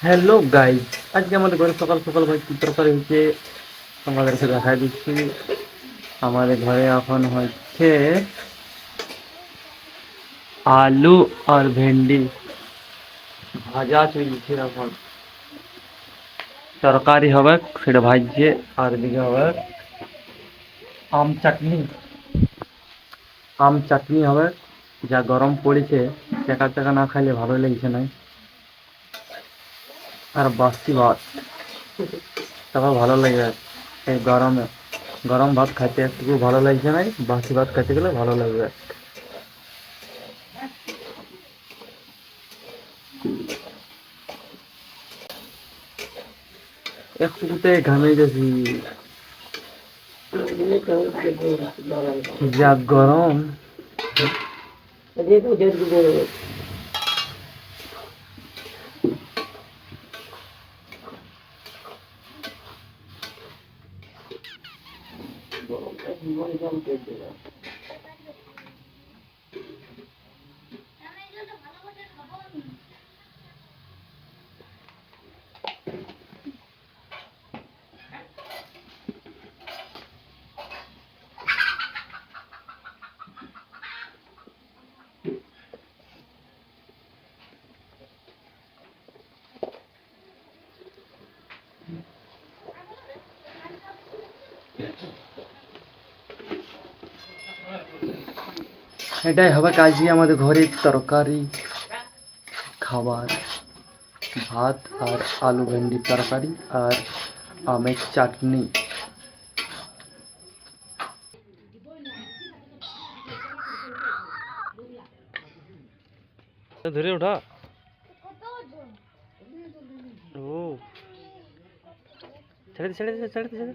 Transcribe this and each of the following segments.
Hello guys, আজকে আমাদের ঘরে সকাল সকাল ভাই কি তরকারি হচ্ছে আমাদেরকে দেখাই দিচ্ছি। আমাদের ঘরে এখন হচ্ছে আলু আর ভেন্ডি ভাজা চলছে। এখন তরকারি হবে, সেটা ভাজছে। আর এদিকে হবে আম চাটনি হবে। যা গরম পড়েছে, চাকা চাকা না খাইলে ভালো লাগছে না। আর বাসি ভাত, তারপর ভালো লাগবে এই গরমে। গরম ভাত খাইতে একটু ভালো লাগছে না, বাসি ভাত খাইতে গেলে ভালো লাগবে। একটুতে ঘামে গেছি, যা গরম। এটাই হবে কাজই আমাদের ঘরের তরকারি খাবার, ভাত আর আলু ভেন্ডির তরকারি আর আমের চাটনি। ধরে ওঠা ও ছেড়ে দে ছেড়ে দে ছেড়ে দে ছেড়ে দে।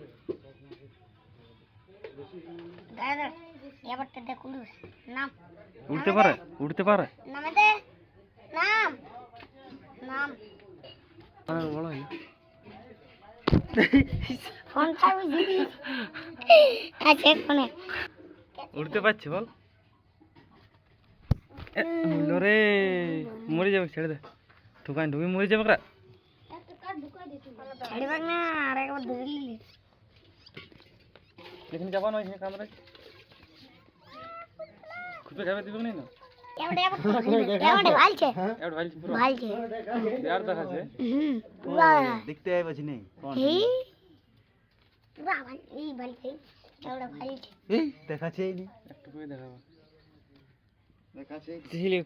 উঠতে পারে উঠতে পারে বলো উঠতে পারছি বল রে, মরে যাবে। ছেড়ে দে, ঢুকান ঢুকে মরে যাবে। এখানে যাবা না, এখানে কামড়ে খুঁজে যাবে দিবে না। দেখতে পাচ্ছি নেই দেখাচ্ছে একটু করে দেখাবো।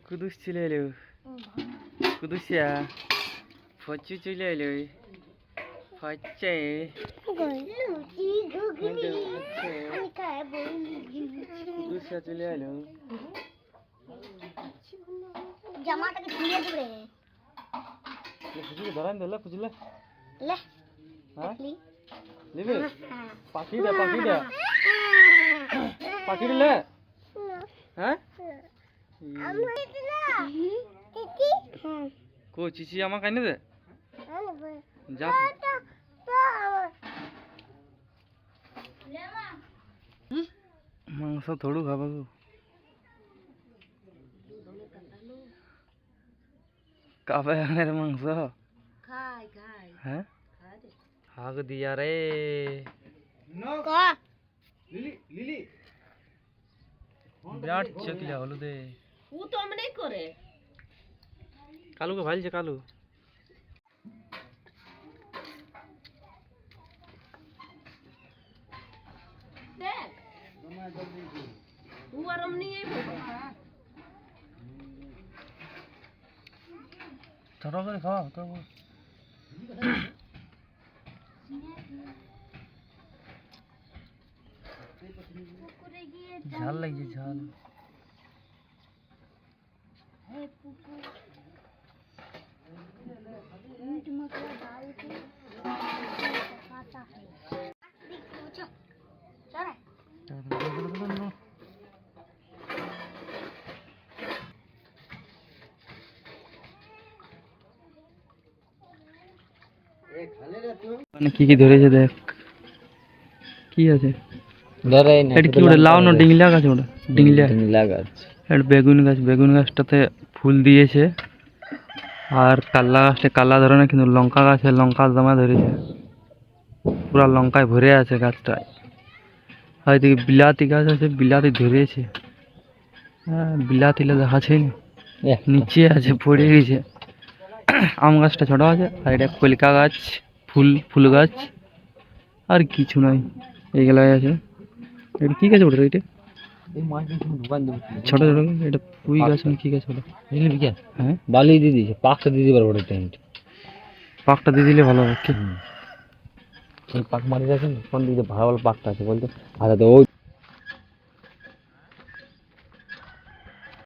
কুদুস চলে এলো, কুদুসিয়া ফচু চলে এলো, ফচ্ছে কুদুসিয়া চলে এলো। জামাটাকে খুলে দিবে, খুঁজলে ধরান দিলে খুঁজলে লে হ্যাঁ লিবে পাখি দে পাখি দে পাখি দিলে হ্যাঁ কো চিচি আমাকে এনে দে যা। মাংস থোড়ু খাবো কাবে আনের মাংস হ্যাঁ হাগ দিয়া রে বিরাট চকলা হলো দে ও তো আমনে করে কালুকে ভাইলছে কালু দেখ ও আরাম নিয়ে ছোট করে খাওয়া তো ঝাল লাগছে ঝাল। কি কি ধরেছে দেখ, কি আছে? কি ওটা লাউ না ডিংলা গাছ? ওটা ডিংলা গাছ। একটা বেগুন গাছটাতে ফুল দিয়েছে, আর কাল্লা গাছটা কাল্লা ধরে না, কিন্তু লঙ্কা গাছে লঙ্কা জমা ধরেছে, পুরা লঙ্কায় ভরে আছে গাছটায়। আর এদিকে বিলাতি গাছ আছে, বিলাতি ধরেছে। হ্যাঁ, বিলাতিটা দেখাচ্ছে না, নিচে আছে, পড়ে গেছে। আম গাছটা ছোট আছে, আর এটা কলিকা গাছ, ফুল গাছ, আর কিছু নাই, এইগুলাই আছে। এটা কি গাছ ওটা? এটা ছোট ছোট, এটা পুঁই গাছ না কি গাছ ওটা? হ্যাঁ, বালি দিয়ে দিয়েছে, পাকটা দিয়ে দিবার ওটা টেন্ট পাকটা দিয়ে দিলে ভালো হবে কি? পাক মারি রাখেন কোন দিকে ভালো ভালো পাকটা আছে বলতো। আচ্ছা তো ওই